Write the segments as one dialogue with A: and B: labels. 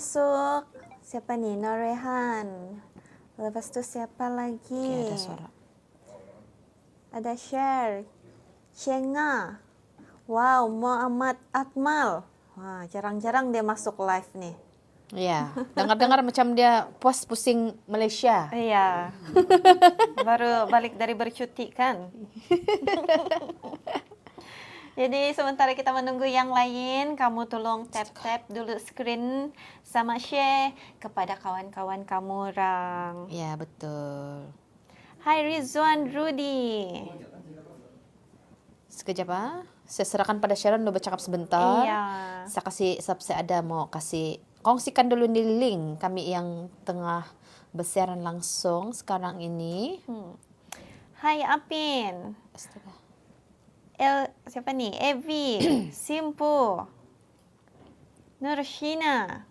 A: masuk. Siapa nih? Norehan. Lepas itu siapa lagi?
B: Oke, ada suara.
A: Ada Share. Cenga. Wow, Muhammad Akmal. Wah, jarang-jarang dia masuk live nih.
B: Iya, dengar-dengar macam dia puas pusing Malaysia.
A: Iya. Baru balik dari bercuti kan. Jadi sementara kita menunggu yang lain, kamu tolong tap-tap dulu screen sama share kepada kawan-kawan kamu orang.
B: Iya, betul.
A: Hai Rizwan Rudy.
B: Sekejap saya serahkan pada Sharon dulu bercakap sebentar.
A: Iya.
B: Saya kasih, saya ada mau kasih, kongsikan dulu di link kami yang tengah bersiaran langsung sekarang ini.
A: Hai Apin.
B: Astaga.
A: Siapa nih? Evi, Simpu, Nurshina.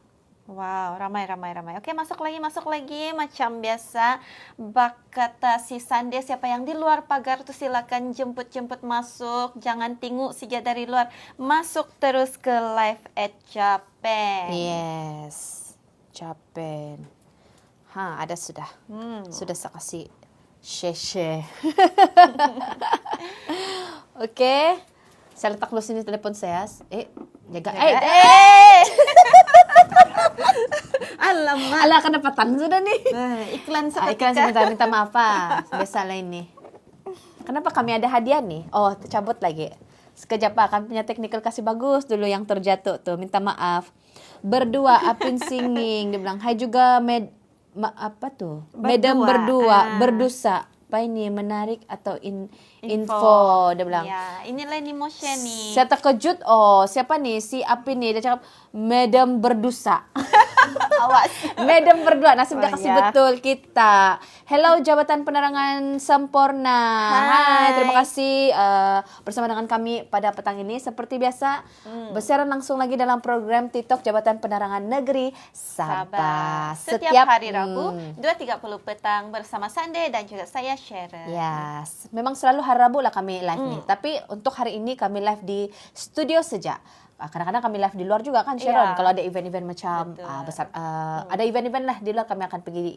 A: Wow, ramai. Oke, masuk lagi. Macam biasa, bak kata si Sande, siapa yang di luar pagar tuh silakan jemput masuk. Jangan tengok saja dari luar. Masuk terus ke live at Japan.
B: Yes, Japan. Ada sudah. Sudah saya kasih share. Oke. Saya letak dulu sini telepon saya. Jaga.
A: Alamak.
B: Alah, kedapatan sudah nih.
A: Iklan seperti
B: Iklan sebentar, minta maaf biasa lah ini. Kenapa kami ada hadiah nih? Oh, tercabut lagi. Sekejap kami punya technical kasih bagus dulu yang terjatuh tuh. Minta maaf. Berdua Apin singing. Dia bilang, hai juga apa tuh? Madam berdua berdosa. Apa ini menarik atau info? Dia bilang.
A: Ya, inilah nih motion nih.
B: Saya terkejut. Siapa nih? Si Apin nih. Dia cakap, Madam berdosa.
A: Awas.
B: Madam berdua, nasib dah kasih
A: ya.
B: betul kita. Hello Jabatan Penerangan Sempurna. Hai, terima kasih bersama dengan kami pada petang ini. Seperti biasa, bersiaran langsung lagi dalam program TikTok Jabatan Penerangan Negeri Sabah.
A: Setiap hari Rabu 2.30 petang bersama Sande dan juga saya Sharon.
B: Yes, memang selalu hari Rabu lah kami live nih. Tapi untuk hari ini kami live di studio saja. Kadang-kadang kami live di luar juga kan Sharon. Kalau ada event-event macam besar, ada event-event lah di luar, kami akan pergi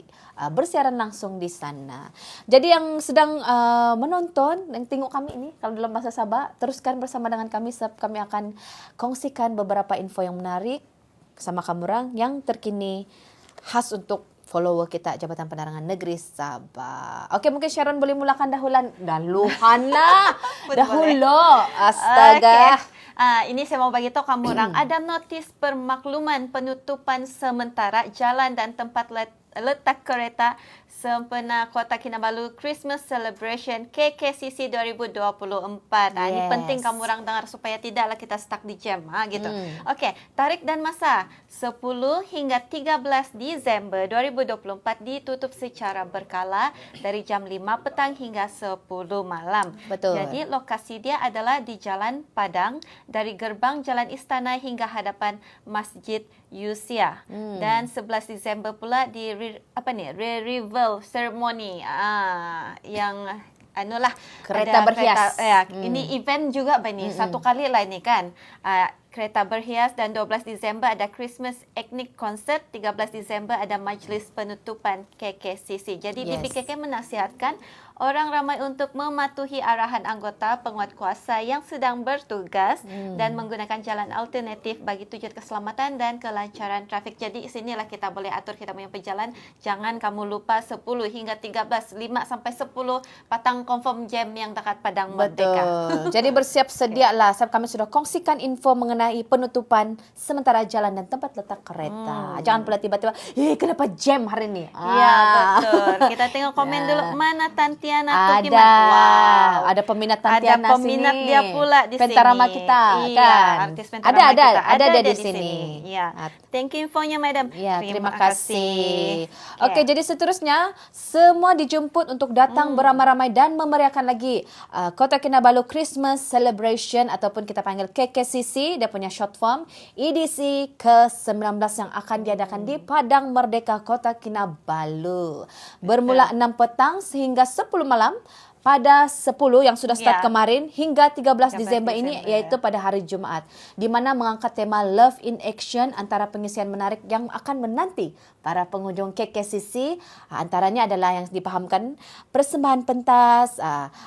B: bersiaran langsung di sana. Jadi yang sedang menonton, yang tengok kami ini, kalau dalam bahasa Sabah, teruskan bersama dengan kami sebab kami akan kongsikan beberapa info yang menarik sama kamu orang yang terkini khas untuk follower kita Jabatan Penerangan Negeri Sabah. Oke, mungkin Sharon boleh mulakan dahulu. Astaga.
A: Ini saya mau bagi tahu kamu orang, ada notis permakluman penutupan sementara jalan dan tempat letak kereta sempena Kota Kinabalu Christmas Celebration KKCC 2024. Ini penting kamu orang dengar supaya tidaklah kita stuck di jam gitu. Oke, tarikh dan masa 10 hingga 13 Desember 2024 ditutup secara berkala dari jam 5 petang hingga 10 malam.
B: Betul.
A: Jadi lokasi dia adalah di Jalan Padang dari gerbang Jalan Istana hingga hadapan Masjid Yusia. Dan 11 Desember pula di Revival Ceremony yang
B: kereta berhias.
A: Ini event juga Bani. Satu kali lah ini kan. Kereta berhias, dan 12 Desember ada Christmas Ethnic Concert, 13 Desember ada majlis penutupan KKCC. Jadi di PKK menasihatkan orang ramai untuk mematuhi arahan anggota penguat kuasa yang sedang bertugas dan menggunakan jalan alternatif bagi tujuan keselamatan dan kelancaran trafik. Jadi sinilah kita boleh atur kita punya perjalanan. Jangan kamu lupa 10 hingga 13, 5 sampai 10 patang confirm jam yang dekat Padang Merdeka.
B: Betul. Jadi bersiap sedialah sebab kami sudah kongsikan info mengenai penutupan sementara jalan dan tempat letak kereta. Jangan pula tiba-tiba, kenapa jam hari ini?
A: Iya, betul. Kita tengok komen dulu. Mana Tantiana
B: ada.
A: Wow.
B: Ada peminat Tantiana sini.
A: Ada peminat dia pula di
B: Pentarama
A: sini.
B: kita,
A: iya,
B: kan?
A: Artis Pentarama kita.
B: Ada di sini.
A: Iya. Thank you infonya, Madam.
B: Ya, terima kasih. Oke, jadi seterusnya semua dijemput untuk datang beramai-ramai dan memeriahkan lagi Kota Kinabalu Christmas Celebration ataupun kita panggil KKCC. Dia punya short form edisi ke-19 yang akan diadakan di Padang Merdeka Kota Kinabalu. Bermula 6 petang sehingga 10 malam pada 10 yang sudah start
A: Ya.
B: kemarin hingga 13
A: 13
B: Disember ini,
A: Desember,
B: yaitu pada hari Jumaat, di mana mengangkat tema Love in Action, antara pengisian menarik yang akan menanti para pengunjung KKCC. Antaranya adalah yang dipahamkan persembahan pentas,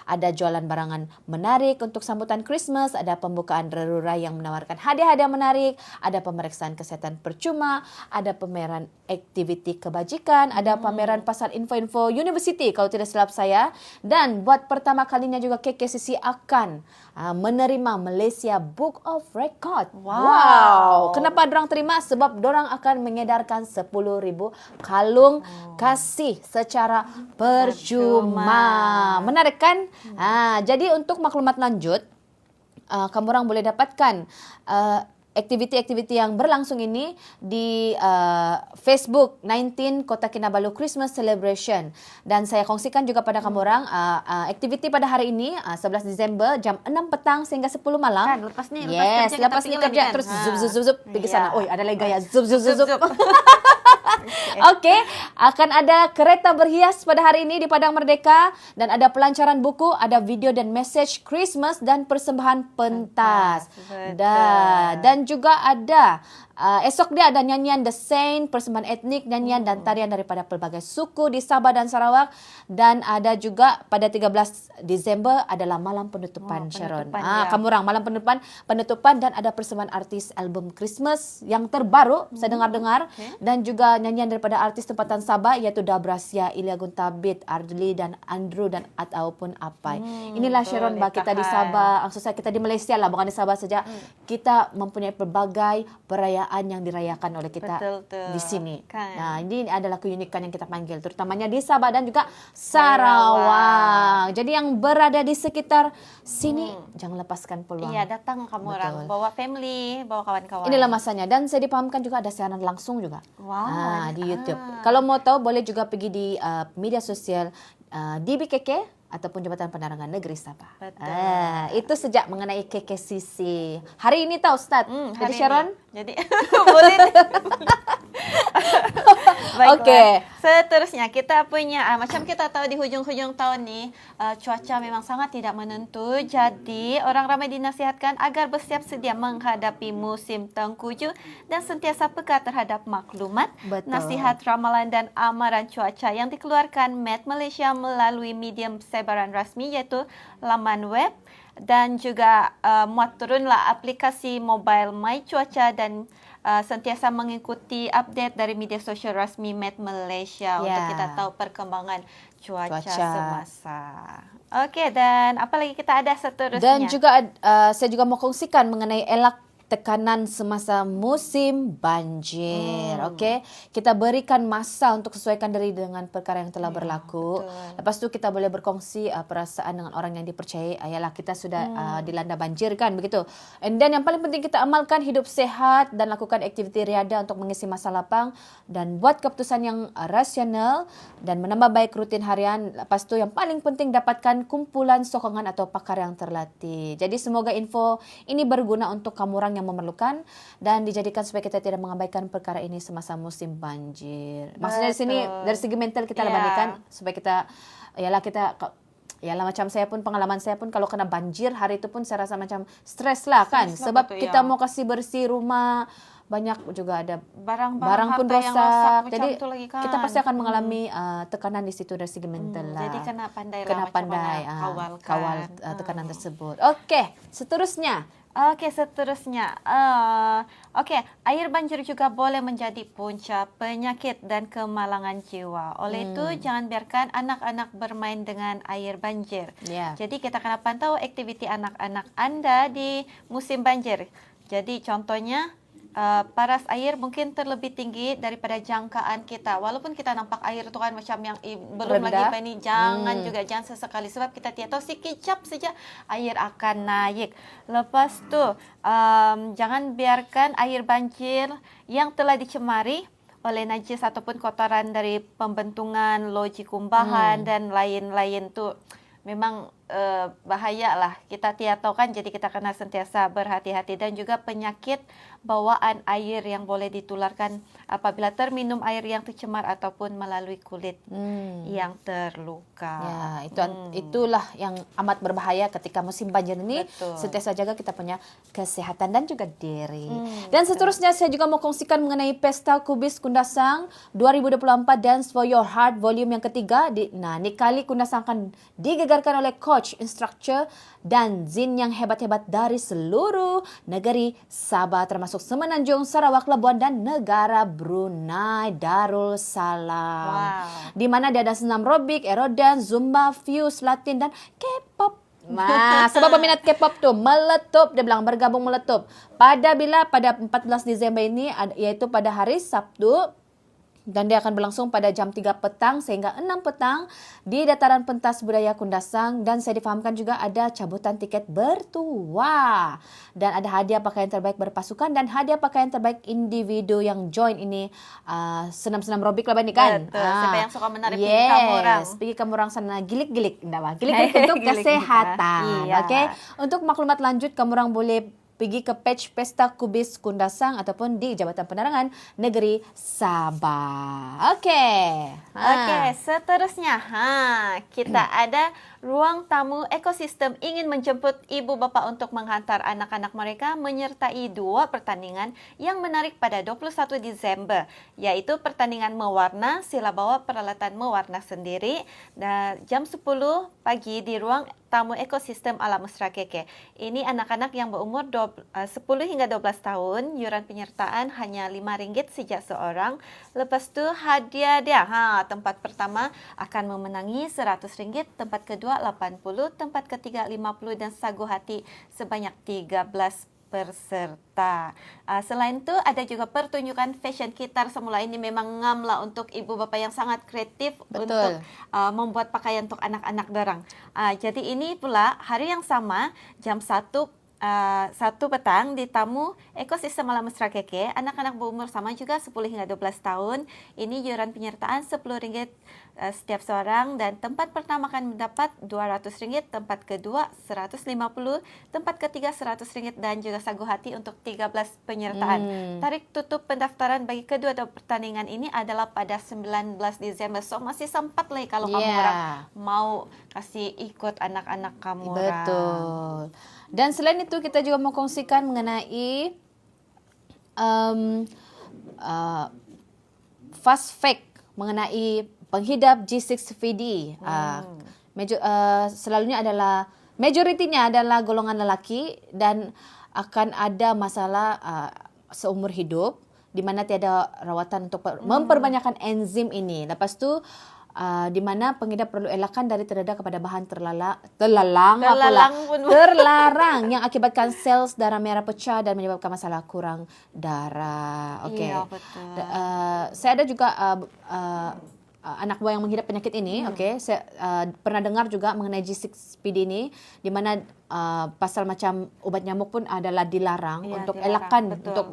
B: ada jualan barangan menarik untuk sambutan Christmas, ada pembukaan rerurai yang menawarkan hadiah-hadiah menarik, ada pemeriksaan kesehatan percuma, ada pameran aktiviti kebajikan, ada pameran pasar info-info university kalau tidak silap saya, dan buat pertama kalinya juga KKCC akan menerima Malaysia Book of Record.
A: Wow.
B: Kenapa dorang terima? Sebab dorang akan mengedarkan 10,000 kalung kasih secara percuma. Menarik kan? Jadi untuk maklumat lanjut, kamu orang boleh dapatkan aktiviti-aktiviti yang berlangsung ini di Facebook 19 Kota Kinabalu Christmas Celebration. Dan saya kongsikan juga pada kamu orang aktiviti pada hari ini 11 Disember jam 6 petang sehingga 10 malam.
A: Kan, lepas ni
B: Yes,
A: kita
B: lepas ni
A: pergi
B: kerja
A: lagi kan?
B: terus zup pergi sana.
A: Ya.
B: Oi, ada lagi gaya zup.
A: Zup.
B: Okey, akan ada kereta berhias pada hari ini di Padang Merdeka, dan ada pelancaran buku, ada video dan message Christmas dan persembahan pentas.
A: Betul.
B: Dan juga ada esok dia ada nyanyian The Saint, persembahan etnik, nyanyian dan tarian daripada pelbagai suku di Sabah dan Sarawak, dan ada juga pada 13 Disember adalah malam penutupan, Sharon.
A: penutupan, ya.
B: Kamu orang malam penutupan dan ada persembahan artis album Christmas yang terbaru saya dengar-dengar, dan juga nyanyian daripada artis tempatan Sabah iaitu Dabrasia, Ilya Guntabit, Ardli dan Andrew dan ataupun Apai. Inilah Sharon bah kita di Sabah, maksud saya kita di Malaysia lah, bukan di Sabah saja. Kita mempunyai pelbagai perayaan yang dirayakan oleh kita
A: Betul.
B: di sini.
A: Kan.
B: Nah, ini adalah keunikan yang kita panggil, terutamanya di Sabah dan juga Sarawak. Jadi yang berada di sekitar sini jangan lepaskan peluang.
A: Iya, datang kamu orang,
B: Betul.
A: bawa family, bawa kawan-kawan.
B: Inilah masanya, dan saya dipahamkan juga ada siaran langsung juga.
A: Wow.
B: Di YouTube. Kalau mau tahu boleh juga pergi di media sosial DBKK ataupun Jabatan Penerangan Negeri Sabah.
A: Betul.
B: Itu sejak mengenai KKCC. Hari ini tahu Ustaz. Jadi
A: hari
B: Sharon,
A: ini. Jadi boleh. Baiklah.
B: Okey.
A: Seterusnya kita punya macam kita tahu di hujung-hujung tahun ni cuaca memang sangat tidak menentu. Jadi orang ramai dinasihatkan agar bersiap sedia menghadapi musim tengkujuh dan sentiasa peka terhadap maklumat,
B: Betul.
A: nasihat, ramalan dan amaran cuaca yang dikeluarkan Met Malaysia melalui medium sebaran rasmi iaitu laman web, dan juga muat turunlah aplikasi mobile My Cuaca, dan sentiasa mengikuti update dari media sosial rasmi Met Malaysia untuk kita tahu perkembangan cuaca semasa. Okey, dan apa lagi kita ada seterusnya?
B: dan juga saya juga mau kongsikan mengenai elak tekanan semasa musim banjir. Okey, kita berikan masa untuk sesuaikan diri dengan perkara yang telah berlaku.
A: betul.
B: Lepas tu kita boleh berkongsi perasaan dengan orang yang dipercayai. Ayalah kita sudah dilanda banjir kan, begitu. And then yang paling penting kita amalkan hidup sehat dan lakukan aktiviti riada untuk mengisi masa lapang dan buat keputusan yang rasional dan menambah baik rutin harian. Lepas tu yang paling penting dapatkan kumpulan sokongan atau pakar yang terlatih. Jadi semoga info ini berguna untuk kamu orang yang memerlukan dan dijadikan supaya kita tidak mengabaikan perkara ini semasa musim banjir. Maksudnya di sini
A: Betul.
B: dari segi mental kita
A: Ya.
B: bandingkan supaya kita macam saya pun, pengalaman saya pun kalau kena banjir hari itu pun saya rasa macam stres lah kan,
A: Stres lah,
B: sebab
A: betul,
B: kita
A: ya.
B: mau kasih bersih rumah, banyak juga ada barang pun
A: harta yang
B: rosak.
A: macam
B: Jadi
A: tu lagi kan.
B: kita pasti akan mengalami tekanan di situ dari segi mental lah.
A: Jadi kena pandai
B: Kena
A: macam
B: pandai
A: mana
B: kawal tekanan tersebut. Okey, seterusnya.
A: Okey, seterusnya. Okey, air banjir juga boleh menjadi punca penyakit dan kemalangan jiwa. Oleh itu, jangan biarkan anak-anak bermain dengan air banjir.
B: Ya.
A: Jadi, kita kena pantau aktiviti anak-anak anda di musim banjir. Jadi, contohnya, paras air mungkin terlebih tinggi daripada jangkaan kita. Walaupun kita nampak air tu kan macam yang belum
B: rendah.
A: lagi ini, jangan juga, jangan sesekali. Sebab kita tidak tahu sekejap saja air akan naik. Lepas tu, jangan biarkan air banjir yang telah dicemari oleh najis ataupun kotoran dari pembentungan, loji kumbahan dan lain-lain tu memang bahaya lah. Kita tidak tahu kan, jadi kita kena sentiasa berhati-hati. Dan juga penyakit bawaan air yang boleh ditularkan apabila terminum air yang tercemar ataupun melalui kulit yang terluka.
B: Ya, itulah yang amat berbahaya ketika musim banjir ini.
A: Betul.
B: Sentiasa jaga kita punya kesehatan dan juga diri. Dan seterusnya saya juga mau kongsikan mengenai Pesta Kubis Kundasang 2024 Dance for Your Heart volume yang ketiga. Ini kali Kundasang akan digegarkan oleh coach, instructor dan zin yang hebat-hebat dari seluruh negeri Sabah termasuk Semenanjung, Sarawak, Labuan dan negara Brunei Darussalam.
A: Wow.
B: Di mana dia ada senam aerobik, aerodance, zumba, fuse, latin dan K-pop. Nah, sebab peminat K-pop tuh meletup, dia bilang bergabung meletup. Pada 14 Desember ini, yaitu pada hari Sabtu, dan dia akan berlangsung pada jam 3 petang sehingga 6 petang di Dataran Pentas Budaya Kundasang. Dan saya difahamkan juga ada cabutan tiket bertuah. Dan ada hadiah pakaian terbaik berpasukan dan hadiah pakaian terbaik individu yang join ini senam-senam aerobik lah ni kan.
A: Betul. Siapa yang suka menari pergi kamu orang.
B: Pergi kamu orang sana gilik-gilik. Gilik-gilik untuk kesehatan.
A: Iya.
B: Okey. Untuk maklumat lanjut kamu orang boleh pergi ke page Pesta Kubis Kundasang ataupun di Jabatan Penerangan Negeri Sabah. Okey.
A: Okey, seterusnya kita ada ruang tamu ekosistem ingin menjemput ibu bapa untuk menghantar anak-anak mereka menyertai 2 pertandingan yang menarik pada 21 Disember, iaitu pertandingan mewarna, sila bawa peralatan mewarna sendiri dan jam 10 pagi di ruang tamu ekosistem Alam Mesra KK. Ini anak-anak yang berumur 10 hingga 12 tahun, yuran penyertaan hanya RM5 sejak seorang. Lepas tu hadiah dia, tempat pertama akan memenangi RM100, tempat kedua RM80, tempat ketiga RM50 dan sagu hati sebanyak 13 peserta. Selain itu ada juga pertunjukan fashion kitar semula. Ini memang ngam lah untuk ibu bapa yang sangat kreatif.
B: Betul.
A: Untuk membuat pakaian untuk anak-anak dorang. Jadi ini pula hari yang sama jam 1 petang di tamu ekosistem Alam Mesra KK, anak-anak berumur sama juga 10 hingga 12 tahun. Ini yuran penyertaan RM10 setiap seorang dan tempat pertama akan mendapat RM200, tempat kedua RM150, tempat ketiga RM100 dan juga sagu hati untuk 13 penyertaan. Tarikh tutup pendaftaran bagi kedua pertandingan ini adalah pada 19 Desember. So masih sempat lagi kalau kamu orang mau kasih ikut anak-anak kamu orang.
B: Betul. Dan selain itu kita juga mau kongsikan mengenai fast fact mengenai penghidap G6PD. Selalunya adalah majoritinya adalah golongan lelaki dan akan ada masalah seumur hidup di mana tiada rawatan untuk memperbanyakkan enzim ini. Lepas tu di mana pengidap perlu elakkan dari terdedah kepada bahan terlarang yang akibatkan sel darah merah pecah dan menyebabkan masalah kurang darah. Okey.
A: Iya, betul.
B: Saya ada juga anak buah yang menghidap penyakit ini. Okey, saya pernah dengar juga mengenai G6PD ini di mana pasal macam ubat nyamuk pun adalah dilarang untuk
A: dilarang.
B: elakkan
A: Betul.
B: untuk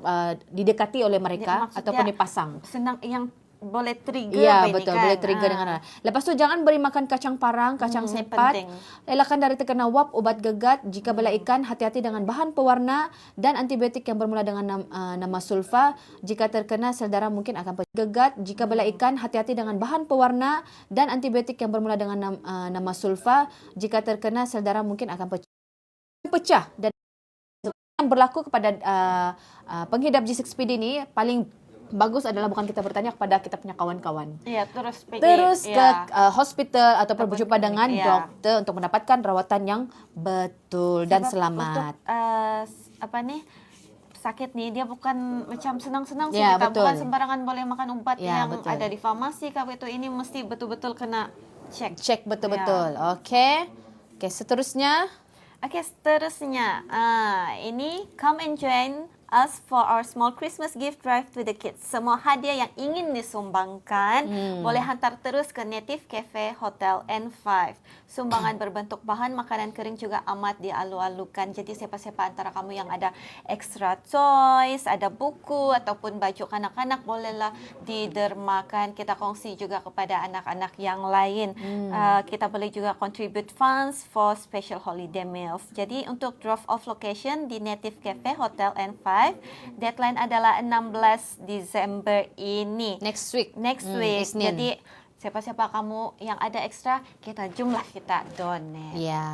B: didekati oleh mereka
A: Maksudnya
B: ataupun dipasang.
A: Senang yang boleh trigger.
B: Ya,
A: ini
B: betul.
A: kan?
B: Boleh trigger dengan. Lepas tu jangan beri makan kacang parang, kacang
A: Ini
B: sepat.
A: penting.
B: Elakkan dari terkena wap, ubat gegat. Jika bela ikan, hati-hati dengan bahan pewarna dan antibiotik yang bermula dengan nama sulfa. Jika terkena sel darah mungkin akan gegat. Jika bela ikan, hati-hati dengan bahan pewarna dan antibiotik yang bermula dengan nama sulfa. Jika terkena sel darah mungkin akan pecah. Dan yang berlaku kepada penghidap G6PD ini paling bagus adalah bukan kita bertanya kepada kita punya kawan-kawan.
A: Iya, terus pergi.
B: Ke hospital ataupun berjumpa dengan dokter untuk mendapatkan rawatan yang betul dan selamat.
A: Untuk sakit nih dia bukan macam senang-senang sih,
B: Ya,
A: kita
B: betul.
A: bukan sembarangan boleh makan obat
B: Ya,
A: yang
B: betul.
A: ada di farmasi kah itu, ini mesti betul-betul kena cek.
B: Cek betul-betul. Okey. Okey, seterusnya
A: Okey, seterusnya ini come and join us for our small Christmas gift drive to the kids. Semua hadiah yang ingin disumbangkan boleh hantar terus ke Native Cafe Hotel N5. Sumbangan berbentuk bahan makanan kering juga amat dialu-alukan. Jadi siapa-siapa antara kamu yang ada extra toys, ada buku ataupun baju kanak-kanak, bolehlah didermakan. Kita kongsi juga kepada anak-anak yang lain. Kita boleh juga contribute funds for special holiday meals. Jadi untuk drop-off location di Native Cafe Hotel N5, deadline adalah 16 Desember ini.
B: Next week. Isnin.
A: Jadi siapa-siapa kamu yang ada ekstra, kita donate.
B: Ya.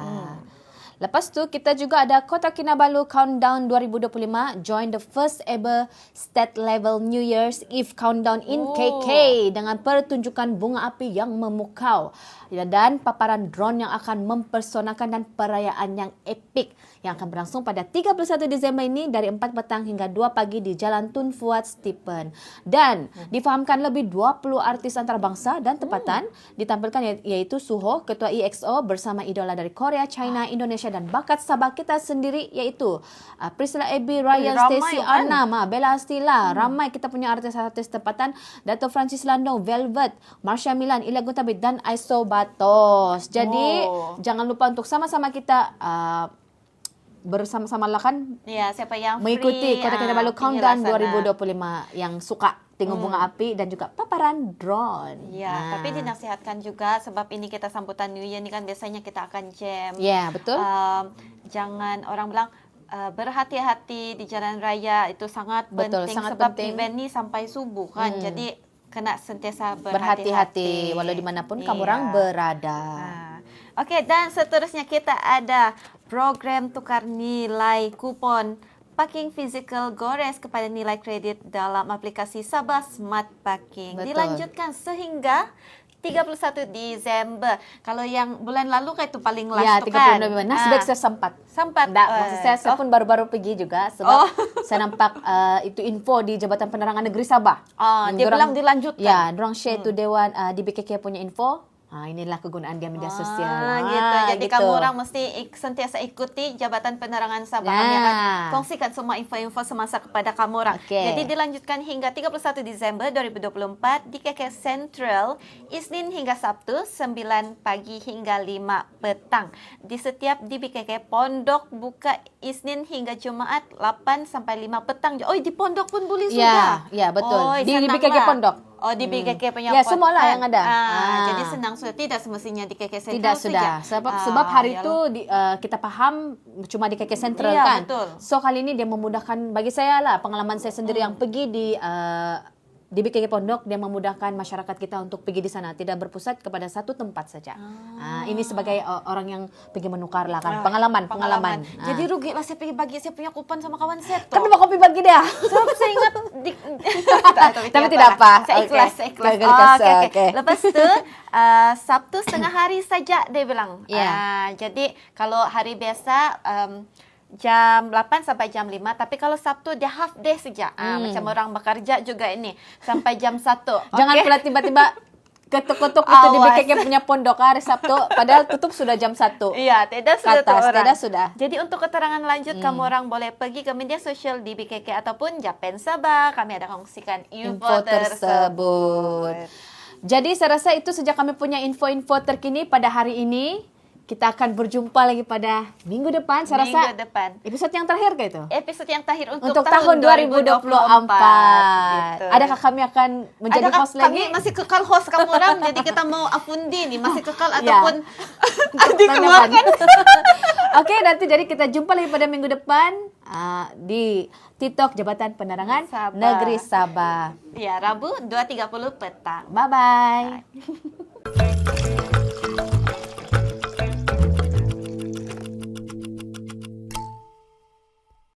B: Lepas tu kita juga ada Kota Kinabalu Countdown 2025. Join the first ever state level New Year's Eve countdown in KK dengan pertunjukan bunga api yang memukau dan paparan drone yang akan mempersonakan dan perayaan yang epik yang akan berlangsung pada 31 Desember ini dari 4 petang hingga 2 pagi di Jalan Tun Fuad Stephen. Dan difahamkan lebih 20 artis antarabangsa dan tempatan ditampilkan, iaitu Suho, Ketua EXO bersama idola dari Korea, China, Indonesia dan bakat Sabah kita sendiri, iaitu Priscilla Abby, Ryan, Stacey Arnam, Bella Astila. Ramai kita punya artis-artis tempatan. Dato Francis Landong, Velvet, Marsha Milan, Ilya Guntabit dan Aiso Batos. Jadi jangan lupa untuk sama-sama kita bersama-sama lah kan
A: siapa yang
B: mengikuti
A: free,
B: Kota Kinabalu Countdown
A: tinggal
B: 2025 yang suka tengok bunga api dan juga paparan drone.
A: Tapi dinasihatkan juga sebab ini kita sambutan New Year ni kan biasanya kita akan jam.
B: Ya, betul.
A: Jangan orang bilang berhati-hati di jalan raya, itu sangat
B: Betul,
A: penting
B: sangat
A: sebab
B: penting.
A: event ni sampai subuh kan. Jadi kena sentiasa
B: Berhati-hati walau dimanapun kamu orang berada.
A: Okey, dan seterusnya kita ada program tukar nilai kupon parking physical gores kepada nilai kredit dalam aplikasi Sabah Smart Parking.
B: Betul.
A: Dilanjutkan sehingga 31 Desember. Kalau yang bulan lalu kan itu paling last tu kan.
B: 30 November. Nasib saya sempat.
A: Sempat.
B: Maksud saya pun baru-baru pergi juga sebab saya nampak itu info di Jabatan Penerangan Negeri Sabah.
A: Dia bilang dilanjutkan.
B: Ya, dorang share tu Dewan di BKK punya info. Inilah kegunaan dia media sosial.
A: Gitu. Jadi kamu orang mesti sentiasa ikuti Jabatan Penerangan Sabah. Kami akan kongsikan semua info-info semasa kepada kamu orang. Jadi dilanjutkan hingga 31 Desember 2024 di KK Central, Isnin hingga Sabtu 9 pagi hingga 5 petang. Di setiap DBKK Pondok buka Isnin hingga Jumaat 8 sampai 5 petang. Di Pondok pun boleh sudah.
B: Ya, betul. Di BKK Pondok.
A: Di BKK punya
B: ya, semualah yang ada.
A: Jadi senang sudah. Tidak semestinya di KK Central
B: tidak sudah. Sebab hari itu kita faham cuma di KK Central kan.
A: Betul.
B: So kali ini dia memudahkan bagi saya lah, pengalaman saya sendiri yang pergi di BKK Pondok, dia memudahkan masyarakat kita untuk pergi di sana, tidak berpusat kepada satu tempat saja. Ini sebagai orang yang pergi menukar lah kan, pengalaman.
A: Jadi rugi lah saya pergi bagi saya punya kupon sama kawan saya.
B: Kan mau kopi bagi dia.
A: Sebab saya ingat
B: tapi tidak apa.
A: Saya ikhlas.
B: Okay.
A: Lepas tu Sabtu setengah hari saja dia bilang. Jadi kalau hari biasa jam 8 sampai jam 5, tapi kalau Sabtu dia half day saja. Macam orang bekerja juga ini sampai jam 1.
B: Jangan pula tiba-tiba ketuk-ketuk itu di BKK punya pondok hari Sabtu, padahal tutup sudah jam 1.
A: Iya, tidak sudah
B: atas,
A: orang.
B: tidak sudah.
A: Jadi untuk keterangan lanjut kamu orang boleh pergi ke media sosial di BKK ataupun Japan Sabah. Kami ada kongsikan info tersebut.
B: Jadi saya rasa itu saja kami punya info-info terkini pada hari ini. Kita akan berjumpa lagi pada minggu depan. Saya rasa episode yang terakhir ke itu?
A: Episode yang terakhir untuk
B: tahun 2024. Gitu. Adakah kami akan menjadi host lagi?
A: Kami masih kekal host kamu orang. Jadi kita mau afundi nih, masih kekal ataupun dikeluarkan.
B: Oke, nanti jadi kita jumpa lagi pada minggu depan di TikTok Jabatan Penerangan Negeri Sabah.
A: Ya, Rabu 2.30 petang.
B: Bye-bye.